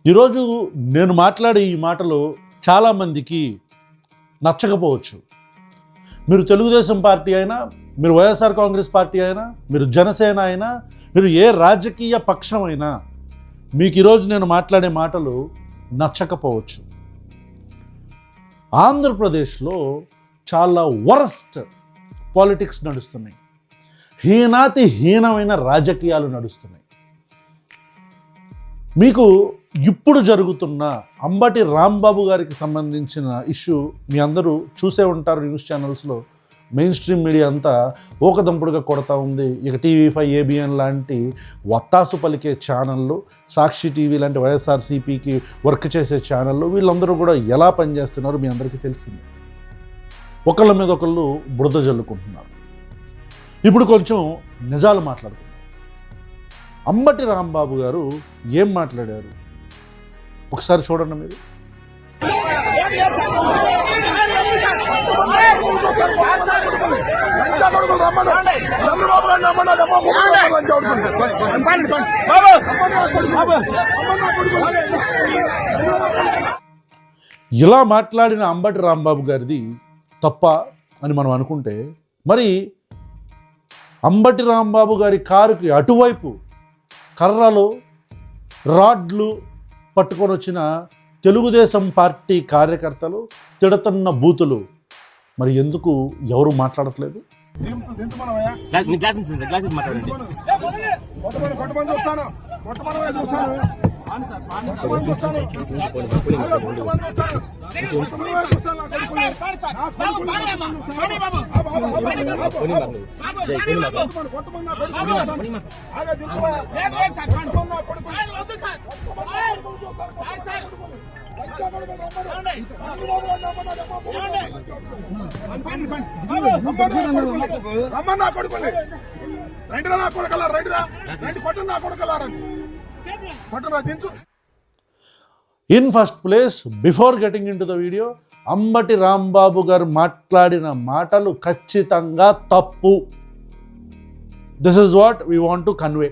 ఈరోజు నేను మాట్లాడే ఈ మాటలు చాలామందికి నచ్చకపోవచ్చు. మీరు తెలుగుదేశం పార్టీ అయినా, మీరు వైఎస్ఆర్ కాంగ్రెస్ పార్టీ అయినా, మీరు జనసేన అయినా, మీరు ఏ రాజకీయ పక్షం అయినా మీకు ఈరోజు నేను మాట్లాడే మాటలు నచ్చకపోవచ్చు. ఆంధ్రప్రదేశ్లో చాలా వరస్ట్ పాలిటిక్స్ నడుస్తున్నాయి, హీనాతి హీనమైన రాజకీయాలు నడుస్తున్నాయి. మీకు ఇప్పుడు జరుగుతున్న అంబటి రాంబాబు గారికి సంబంధించిన ఇష్యూ మీ అందరూ చూసే ఉంటారు. న్యూస్ ఛానల్స్లో మెయిన్ స్ట్రీమ్ మీడియా అంతా ఓకదంపుడుగా కొడతా ఉంది. ఇక TV5 ABN లాంటి వత్తాసు పలికే ఛానళ్ళు, సాక్షి టీవీ లాంటి వైఎస్ఆర్సీపీకి వర్క్ చేసే ఛానళ్ళు, వీళ్ళందరూ కూడా ఎలా పనిచేస్తున్నారో మీ అందరికీ తెలిసింది. ఒకళ్ళ మీద ఒకళ్ళు బురద జల్లుకుంటున్నారు. ఇప్పుడు కొంచెం నిజాలు మాట్లాడుకుందాం. అంబటి రాంబాబు గారు ఏం మాట్లాడారు ఒకసారి చూడండి మీరు. ఇలా మాట్లాడిన అంబటి రాంబాబు గారిది తప్ప అని మనం అనుకుంటే, మరి అంబటి రాంబాబు గారి కారుకి అటువైపు కర్రలు, రాడ్లు పట్టుకొని వచ్చిన తెలుగుదేశం పార్టీ కార్యకర్తలు తిడుతున్న బూతులు మరి ఎందుకు ఎవరు మాట్లాడట్లేదు? In first place, before getting in to the video, Ambati Rambabu గారు మాట్లాడిన మాటలు ఖచ్చితంగా తప్పు. This is what we want to convey.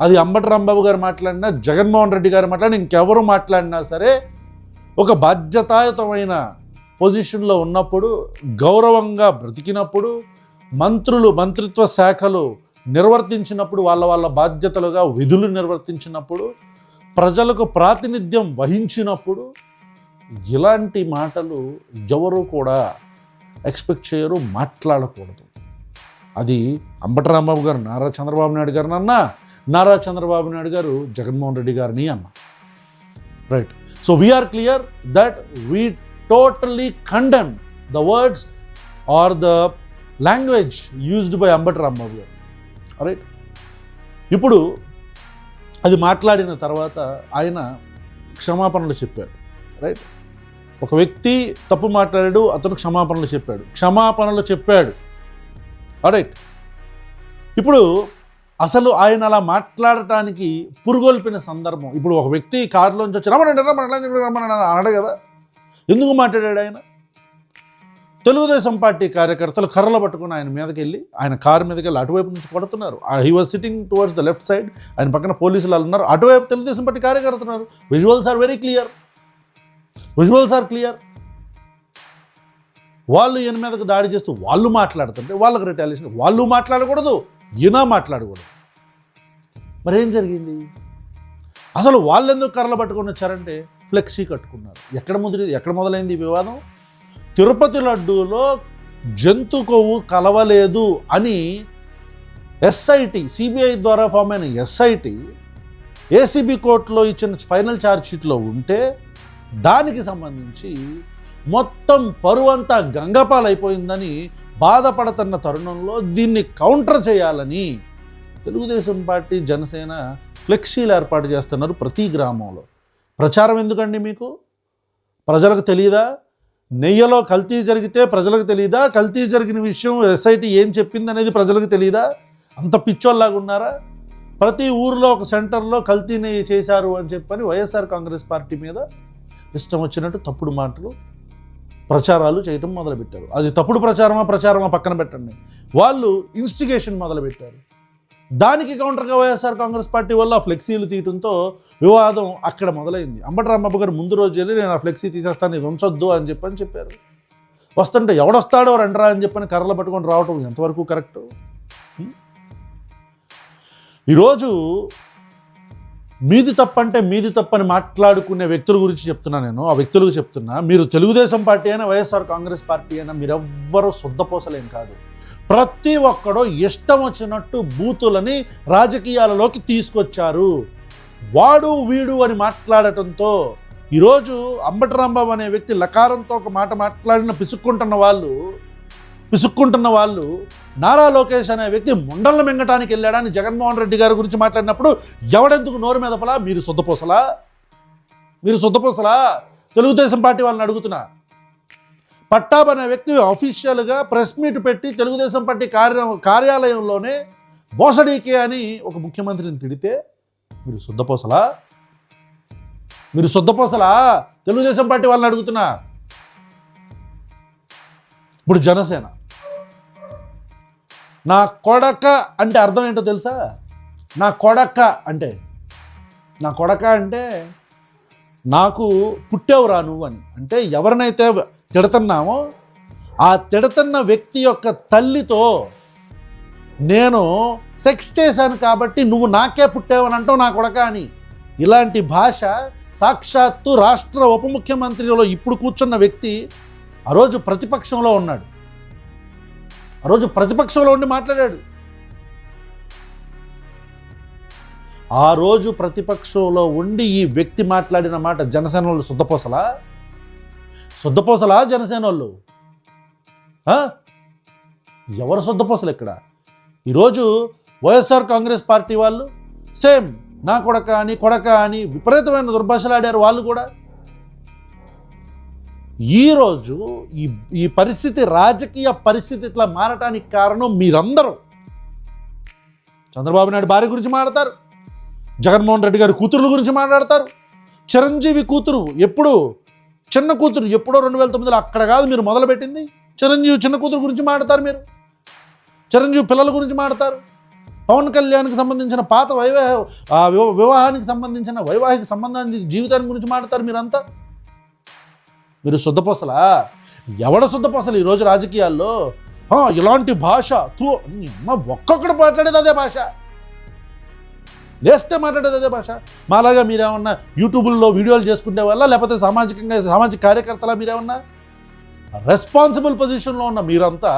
అది అంబటి రాంబాబు గారు మాట్లాడినా, జగన్మోహన్ రెడ్డి గారు మాట్లాడినా, ఇంకెవరు మాట్లాడినా సరే, ఒక బాధ్యతాయుతమైన పొజిషన్లో ఉన్నప్పుడు, గౌరవంగా బ్రతికినప్పుడు, మంత్రులు మంత్రిత్వ శాఖలు నిర్వర్తించినప్పుడు, వాళ్ళ బాధ్యతలుగా విధులు నిర్వర్తించినప్పుడు, ప్రజలకు ప్రాతినిధ్యం వహించినప్పుడు ఇలాంటి మాటలు ఎవరు కూడా ఎక్స్పెక్ట్ చేయరు, మాట్లాడకూడదు. అది అంబటి రాంబాబు గారు నారా చంద్రబాబు నాయుడు గారిని అన్నా, నారా చంద్రబాబు నాయుడు గారు జగన్మోహన్ రెడ్డి గారిని అన్నా. Right. So we are clear that we totally condemn the words or the language used by Ambati Rambabu garu. Right. ఇప్పుడు అది మాట్లాడిన తర్వాత ఆయన క్షమాపణలు చెప్పారు. రైట్. ఒక వ్యక్తి తప్పు మాట్లాడాడు, అతను క్షమాపణలు చెప్పాడు. రైట్. ఇప్పుడు అసలు ఆయన అలా మాట్లాడటానికి పురుగొల్పిన సందర్భం, ఇప్పుడు ఒక వ్యక్తి కారులోంచి వచ్చి రమ్మని అన్నాడు కదా, ఎందుకు మాట్లాడాడు ఆయన? తెలుగుదేశం పార్టీ కార్యకర్తలు కర్రలు పట్టుకుని ఆయన మీదకి వెళ్ళి, ఆయన కారు మీదకి వెళ్ళి అటువైపు నుంచి కొడుతున్నారు. He was sitting towards the left side, ఆయన పక్కన పోలీసులు ఉన్నారు, అటువైపు తెలుగుదేశం పార్టీ కార్యకర్తలు. Visuals are very clear. వాళ్ళు ఈయన మీదకి దాడి చేస్తూ వాళ్ళు మాట్లాడుతుంటే వాళ్ళకి రిటాలియేషన్, వాళ్ళు మాట్లాడకూడదు, ఈయన మాట్లాడకూడదు. మరి ఏం జరిగింది? అసలు వాళ్ళు ఎందుకు కర్రలు పట్టుకొని వచ్చారంటే ఫ్లెక్సీ కట్టుకున్నారు. ఎక్కడ మొదలైంది ఈ వివాదం? తిరుపతి లడ్డూలో జంతు కొవ్వు కలవలేదు అని SIT, CBI ద్వారా ఫామ్ అయిన SIT ACB కోర్టులో ఇచ్చిన ఫైనల్ ఛార్జ్ షీట్లో ఉంటే, దానికి సంబంధించి మొత్తం పరువంతా గంగపాలైపోయిందని బాధపడుతున్న తరుణంలో దీన్ని కౌంటర్ చేయాలని తెలుగుదేశం పార్టీ, జనసేన ఫ్లెక్సీలు ఏర్పాటు చేస్తున్నారు ప్రతి గ్రామంలో. ప్రచారం ఎందుకండి మీకు? ప్రజలకు తెలియదా? నెయ్యిలో కల్తీ జరిగితే ప్రజలకు తెలియదా? కల్తీ జరిగిన విషయం SIT ఏం చెప్పింది అనేది ప్రజలకు తెలియదా? అంత పిచ్చోళ్ళలాగా ఉన్నారా? ప్రతి ఊరిలో ఒక సెంటర్లో కల్తీ నెయ్యి చేశారు అని చెప్పని వైఎస్ఆర్ కాంగ్రెస్ పార్టీ మీద ఇష్టం వచ్చినట్టు తప్పుడు మాటలు, ప్రచారాలు చేయటం మొదలుపెట్టారు. అది తప్పుడు ప్రచారమా పక్కన పెట్టండి. వాళ్ళు ఇన్స్టిగేషన్ మొదలుపెట్టారు. దానికి కౌంటర్గా వైఎస్ఆర్ కాంగ్రెస్ పార్టీ వల్ల ఫ్లెక్సీలు తీయడంతో వివాదం అక్కడ మొదలైంది. అంబటి రాంబాబు గారు ముందు రోజు వెళ్ళి నేను ఆ ఫ్లెక్సీ తీసేస్తాను, ఇది ఉంచొద్దు అని చెప్పారు. వస్తుంటే ఎవడొస్తాడో రండ్రా అని చెప్పని కర్రలు పట్టుకొని రావటం ఎంతవరకు కరెక్ట్? ఈరోజు మీది తప్పంటే మీది తప్పని మాట్లాడుకునే వ్యక్తుల గురించి చెప్తున్నా నేను, ఆ వ్యక్తులకు చెప్తున్నా. మీరు తెలుగుదేశం పార్టీ అయినా వైఎస్ఆర్ కాంగ్రెస్ పార్టీ అయినా మీరెవ్వరూ శుద్ధపోసలేం కాదు. ప్రతి ఒక్కడో ఇష్టం వచ్చినట్టు బూతులని రాజకీయాలలోకి తీసుకొచ్చారు. వాడు వీడు అని మాట్లాడటంతో ఈరోజు అంబటి రాంబాబు అనే వ్యక్తి లకారంతో ఒక మాట మాట్లాడిన పిసుక్కుంటున్న వాళ్ళు నారా లోకేష్ అనే వ్యక్తి ముండలను మింగటానికి వెళ్ళాడని జగన్మోహన్ రెడ్డి గారి గురించి మాట్లాడినప్పుడు ఎవడెందుకు నోరు మెదపలా? మీరు శుద్ధపోసలా? తెలుగుదేశం పార్టీ వాళ్ళని అడుగుతున్నా. పట్టాబ్ అనే వ్యక్తి అఫీషియల్గా ప్రెస్ మీట్ పెట్టి తెలుగుదేశం పార్టీ కార్యాలయంలోనే బోసడీకే అని ఒక ముఖ్యమంత్రిని తిడితే మీరు శుద్ధపోసలా? తెలుగుదేశం పార్టీ వాళ్ళని అడుగుతున్నా. ఇప్పుడు జనసేన నా కొడక అంటే అర్థం ఏంటో తెలుసా? నా కొడక అంటే నాకు పుట్టేవురా నువ్వు అని. అంటే ఎవరినైతే తిడుతున్నామో ఆ తిడుతున్న వ్యక్తి యొక్క తల్లితో నేను సెక్స్ చేశాను కాబట్టి నువ్వు నాకే పుట్టావని అంటావు నా కొడక అని. ఇలాంటి భాష సాక్షాత్తు రాష్ట్ర ఉప ముఖ్యమంత్రిలో ఇప్పుడు కూర్చున్న వ్యక్తి ఆ రోజు ప్రతిపక్షంలో ఉన్నాడు. ఆ రోజు ప్రతిపక్షంలో ఉండి మాట్లాడాడు. ఆ రోజు ప్రతిపక్షంలో ఉండి ఈ వ్యక్తి మాట్లాడిన మాట జనసేన వాళ్ళు శుద్ధపోసలా జనసేన వాళ్ళు? ఎవరు శుద్ధపోసలు ఇక్కడ? ఈరోజు వైఎస్ఆర్ కాంగ్రెస్ పార్టీ వాళ్ళు సేమ్ నా కొడక అని విపరీతమైన దుర్భాషలాడారు వాళ్ళు కూడా. ఈరోజు ఈ పరిస్థితి, రాజకీయ పరిస్థితి ఇట్లా మారటానికి కారణం మీరందరూ. చంద్రబాబు నాయుడు భార్య గురించి మాట్లాడతారు, జగన్మోహన్ రెడ్డి గారి కూతురుల గురించి మాట్లాడతారు, చిరంజీవి కూతురు చిన్న కూతురు ఎప్పుడో 2009లో అక్కడ కాదు మీరు మొదలుపెట్టింది. చిరంజీవి చిన్న కూతురు గురించి మాట్లాడతారు, మీరు చిరంజీవి పిల్లల గురించి మాట్లాడతారు, పవన్ కళ్యాణ్కి సంబంధించిన పాత వివాహానికి సంబంధించిన వైవాహిక సంబంధానికి జీవితానికి గురించి మాట్లాడతారు మీరంతా. మీరు శుద్ధపోసలా? ఎవడ శుద్ధపోసలు ఈరోజు రాజకీయాల్లో? ఇలాంటి భాష ఒక్కొక్కడు మాట్లాడేది అదే భాష, లేస్తే మాట్లాడేది అదే భాష. మాలాగా మీరేమన్నా యూట్యూబ్లో వీడియోలు చేసుకునే వల్ల, లేకపోతే సామాజిక కార్యకర్తలా మీరేమన్నా రెస్పాన్సిబుల్ పొజిషన్లో ఉన్న మీరంతా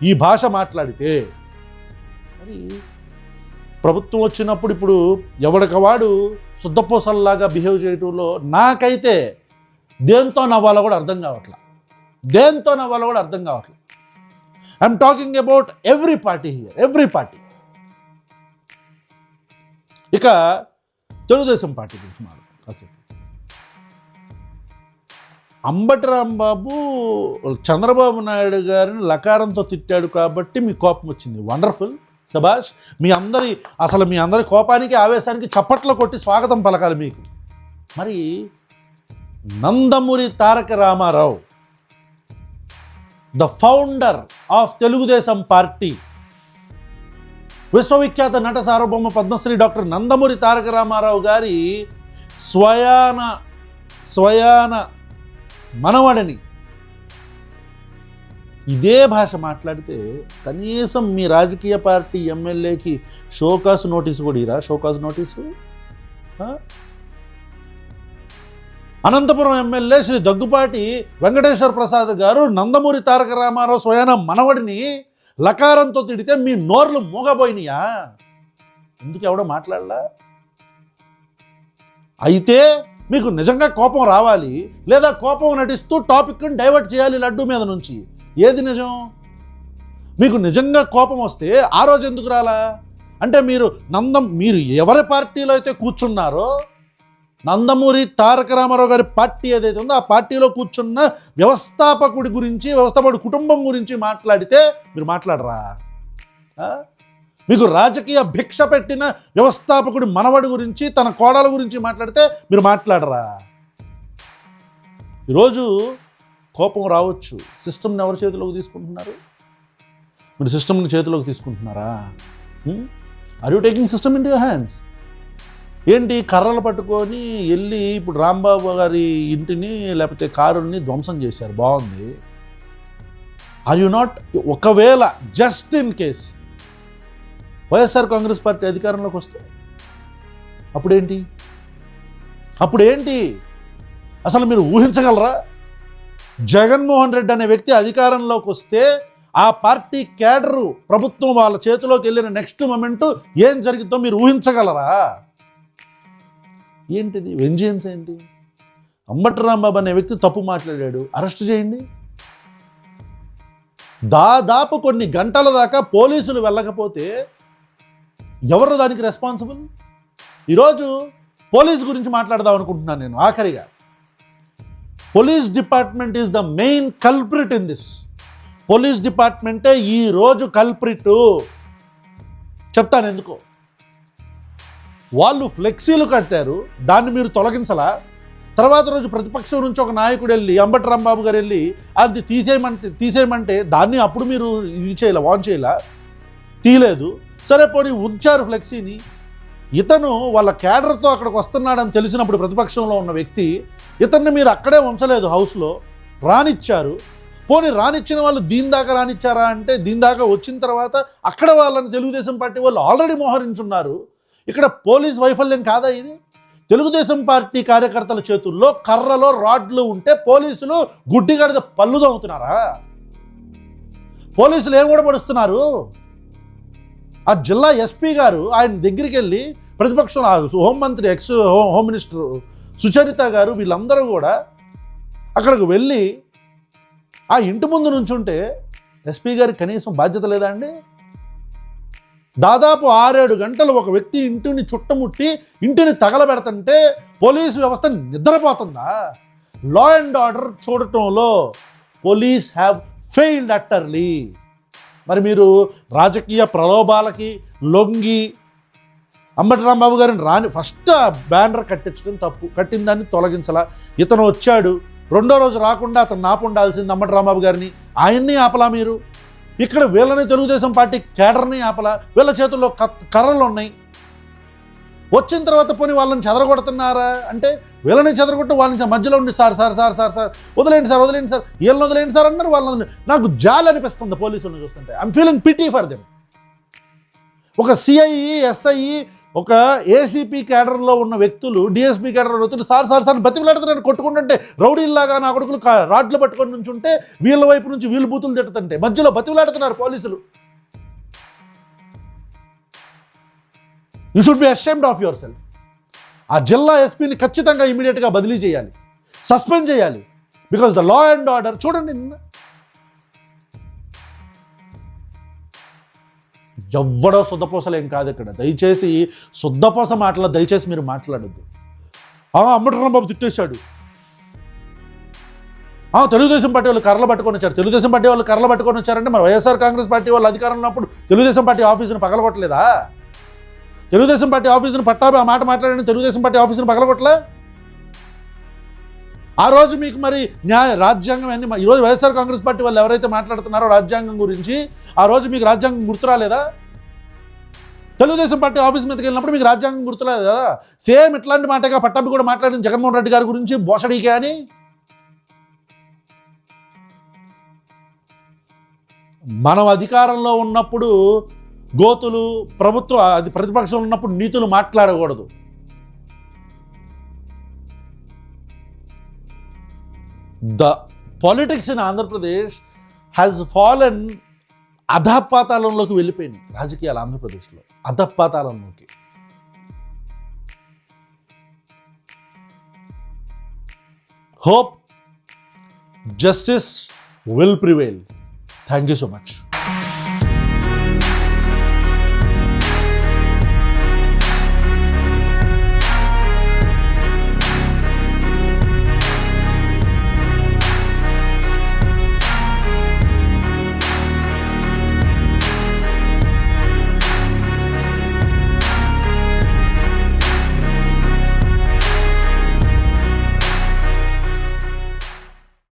ఈ భాష మాట్లాడితే మరి ప్రభుత్వం వచ్చినప్పుడు ఇప్పుడు ఎవడికవాడు శుద్ధపోసల్లాగా బిహేవ్ చేయడంలో నాకైతే దేంతో నవ్వాలో కూడా అర్థం కావట్లా. I'm talking about every party here, every party. ఇక తెలుగుదేశం పార్టీ గురించి మాట్లాడు కాసేపు. అంబటి రాంబాబు చంద్రబాబు నాయుడు గారిని లకారంతో తిట్టాడు కాబట్టి మీకు కోపం వచ్చింది. వండర్ఫుల్, శభాష్. మీ అందరి కోపానికి ఆవేశానికి చప్పట్లు కొట్టి స్వాగతం పలకాలి మీకు. మరి Nandamuri Taraka Rama Rao, the founder of Telugu Desam party, విశ్వవిఖ్యాత నట సార్వభౌమ పద్మశ్రీ డాక్టర్ నందమూరి తారక రామారావు గారి స్వయాన మనవడిని ఇదే భాష మాట్లాడితే కనీసం మీ రాజకీయ పార్టీ ఎమ్మెల్యేకి షోకాసు నోటీసు కూడా ఇరా? షోకాసు నోటీసు. అనంతపురం ఎమ్మెల్యే శ్రీ దగ్గుపాటి వెంకటేశ్వర ప్రసాద్ గారు నందమూరి తారక రామారావు స్వయాన మనవడిని లకారంతో తిడితే మీ నోర్లు మూగబోయినాయా? ఎందుకు ఎవడో మాట్లాడలా? అయితే మీకు నిజంగా కోపం రావాలి, లేదా కోపం నటిస్తూ టాపిక్ని డైవర్ట్ చేయాలి లడ్డు మీద నుంచి. ఏది నిజం? మీకు నిజంగా కోపం వస్తే ఆ రోజు ఎందుకు రాలా? అంటే మీరు ఎవరి పార్టీలో అయితే కూర్చున్నారో, నందమూరి తారక రామారావు గారి పార్టీ ఏదైతే ఉందో ఆ పార్టీలో కూర్చున్న వ్యవస్థాపకుడి గురించి, వ్యవస్థాపకుడి కుటుంబం గురించి మాట్లాడితే మీరు మాట్లాడరా? మీకు రాజకీయ భిక్ష పెట్టిన వ్యవస్థాపకుడి మనవడి గురించి, తన కోడల గురించి మాట్లాడితే మీరు మాట్లాడరా? ఈరోజు కోపం రావచ్చు. సిస్టమ్ని ఎవరి చేతిలోకి తీసుకుంటున్నారు? మీరు సిస్టమ్ని చేతిలోకి తీసుకుంటున్నారా? Are you taking system in your hands? ఏంటి కర్రలు పట్టుకొని వెళ్ళి ఇప్పుడు రాంబాబు గారి ఇంటిని లేకపోతే కారుని ధ్వంసం చేశారు, బాగుంది. ఆర్ యు నాట్, ఒకవేళ just in case YSR Congress party అధికారంలోకి వస్తే అప్పుడేంటి అసలు మీరు ఊహించగలరా? జగన్మోహన్ రెడ్డి అనే వ్యక్తి అధికారంలోకి వస్తే ఆ పార్టీ క్యాడరు ప్రభుత్వం వాళ్ళ చేతిలోకి వెళ్ళిన నెక్స్ట్ మొమెంటు ఏం జరిగిందో మీరు ఊహించగలరా? ఏంటిది వెంజియన్స్ ఏంటి? అంబటి రాంబాబు అనే వ్యక్తి తప్పు మాట్లాడాడు, అరెస్ట్ చేయండి. దాదాపు కొన్ని గంటల దాకా పోలీసులు వెళ్ళకపోతే ఎవరు దానికి రెస్పాన్సిబుల్? ఈరోజు పోలీస్ గురించి మాట్లాడదాం అనుకుంటున్నాను నేను. ఆఖరిగా police department is the main culprit in this. Police డిపార్ట్మెంటే ఈరోజు కల్ప్రిట్. చెప్తాను ఎందుకో. వాళ్ళు ఫ్లెక్సీలు కట్టారు, దాన్ని మీరు తొలగించలా. తర్వాత రోజు ప్రతిపక్షం నుంచి ఒక నాయకుడు వెళ్ళి అంబటి రాంబాబు గారు వెళ్ళి అది తీసేయమంటే దాన్ని అప్పుడు మీరు వాన్ చేయాల, తీయలేదు. సరే పోనీ ఉంచారు ఫ్లెక్సీని. ఇతను వాళ్ళ క్యాడర్తో అక్కడికి వస్తున్నాడని తెలిసినప్పుడు ప్రతిపక్షంలో ఉన్న వ్యక్తి ఇతన్ని మీరు అక్కడే ఉంచలేదు, హౌస్లో రానిచ్చారు. పోనీ రానిచ్చిన వాళ్ళు దీని దాకా రానిచ్చారా అంటే దీని దాకా వచ్చిన తర్వాత అక్కడ వాళ్ళని తెలుగుదేశం పార్టీ వాళ్ళు ఆల్రెడీ మోహరించున్నారు. ఇక్కడ పోలీస్ వైఫల్యం కాదా ఇది? తెలుగుదేశం పార్టీ కార్యకర్తల చేతుల్లో కర్రలో రాడ్లు ఉంటే పోలీసులు గుడ్డిగాడిద పళ్ళు తవ్వుతున్నారా? పోలీసులు ఏం కూడా పడుస్తున్నారు? ఆ జిల్లా ఎస్పీ గారు ఆయన దగ్గరికి వెళ్ళి ప్రతిపక్షం హోంమంత్రి హోమ్ మినిస్టర్ సుచరిత గారు వీళ్ళందరూ కూడా అక్కడికి వెళ్ళి ఆ ఇంటి ముందు నుంచుంటే ఎస్పీ గారికి కనీసం బాధ్యత లేదా అండి? దాదాపు 6-7 గంటలు ఒక వ్యక్తి ఇంటిని చుట్టముట్టి ఇంటిని తగలబెడుతుంటే పోలీసు వ్యవస్థ నిద్రపోతుందా? లా అండ్ ఆర్డర్ చూడటంలో పోలీస్ హ్యావ్ ఫెయిల్డ్ అట్టర్లీ. మరి మీరు రాజకీయ ప్రలోభాలకి లొంగి అంబటి రాంబాబు గారిని ఫస్ట్ ఆ బ్యానర్ కట్టించడం తప్పు. కట్టిన దాన్ని తొలగించాల. ఇతను వచ్చాడు, రెండో రోజు రాకుండా అతను ఆపుండాల్సింది అంబటి రాంబాబు గారిని. ఆయన్ని ఆపలా మీరు. ఇక్కడ వీళ్ళని తెలుగుదేశం పార్టీ కేడర్ని ఆపలా. వీళ్ళ చేతుల్లో కర్రలు ఉన్నాయి. వచ్చిన తర్వాత పోనీ వాళ్ళని చెదరగొడుతున్నారా అంటే వీళ్ళని చెదరగొట్టు వాళ్ళని మధ్యలో ఉండి సార్ వదిలేండి సార్ వీళ్ళని వదిలేండి సార్ అన్నారు. వాళ్ళని నాకు జాలి అనిపిస్తుంది పోలీసులను చూస్తుంటే. I'm feeling pity for them. ఒక సిఐ ఎస్ఐ ఒక ఏసీపీ క్యాడర్లో ఉన్న వ్యక్తులు డిఎస్పీ క్యాడర్లో వ్యక్తులు సార్ బతికిలాడుతున్నారు కొట్టుకుంటుంటే రౌడీల్లాగా నా కొడుకులు రాడ్లు పట్టుకొని నుంచుంటే వీళ్ళ వైపు నుంచి వీళ్ళు బూతులు తిట్టుతుంటే మధ్యలో బతికిలాడుతున్నారు పోలీసులు. You should be ashamed of your self. ఆ జిల్లా ఎస్పీని ఖచ్చితంగా ఇమీడియట్గా బదిలీ చేయాలి, సస్పెండ్ చేయాలి. Because the law and order చూడండి, నిన్న ఎవ్వడో శుద్ధపోసలేం కాదు ఇక్కడ. దయచేసి శుద్ధపోస మాటలు దయచేసి మీరు మాట్లాడద్దు. అంబటి రాంబాబు తిట్టేశాడు, తెలుగుదేశం పార్టీ వాళ్ళు కర్రలు పట్టుకొని వచ్చారు. తెలుగుదేశం పార్టీ వాళ్ళు కర్రలు పట్టుకొని వచ్చారంటే మరి వైఎస్ఆర్ కాంగ్రెస్ పార్టీ వాళ్ళు అధికారంలో ఉన్నప్పుడు తెలుగుదేశం పార్టీ ఆఫీసును పగలగొట్టలేదా? తెలుగుదేశం పార్టీ ఆఫీసును పట్టాభి ఆ మాట మాట్లాడండి, తెలుగుదేశం పార్టీ ఆఫీసును పగలగొట్టలే? ఆ రోజు మీకు మరి రాజ్యాంగం అన్ని ఈరోజు వైఎస్ఆర్ కాంగ్రెస్ పార్టీ వాళ్ళు ఎవరైతే మాట్లాడుతున్నారో రాజ్యాంగం గురించి, ఆ రోజు మీకు రాజ్యాంగం గుర్తురాలేదా? తెలుగుదేశం పార్టీ ఆఫీస్ మీదకి వెళ్ళినప్పుడు మీకు రాజ్యాంగం గుర్తురాలేదా? సేమ్ ఇట్లాంటి మాటగా పట్టాభి కూడా మాట్లాడింది జగన్మోహన్ రెడ్డి గారి గురించి, బోసడీకే అని. మనం అధికారంలో ఉన్నప్పుడు గోతులు, ప్రతిపక్షంలో ఉన్నప్పుడు నీతులు మాట్లాడకూడదు. The politics in Andhra Pradesh has fallen, అధపాతాళంలోకి వెళ్ళిపోయింది రాజకీయాలు ఆంధ్రప్రదేశ్లో, అధపాతాళంలోకి. Hope justice will prevail. Thank you so much.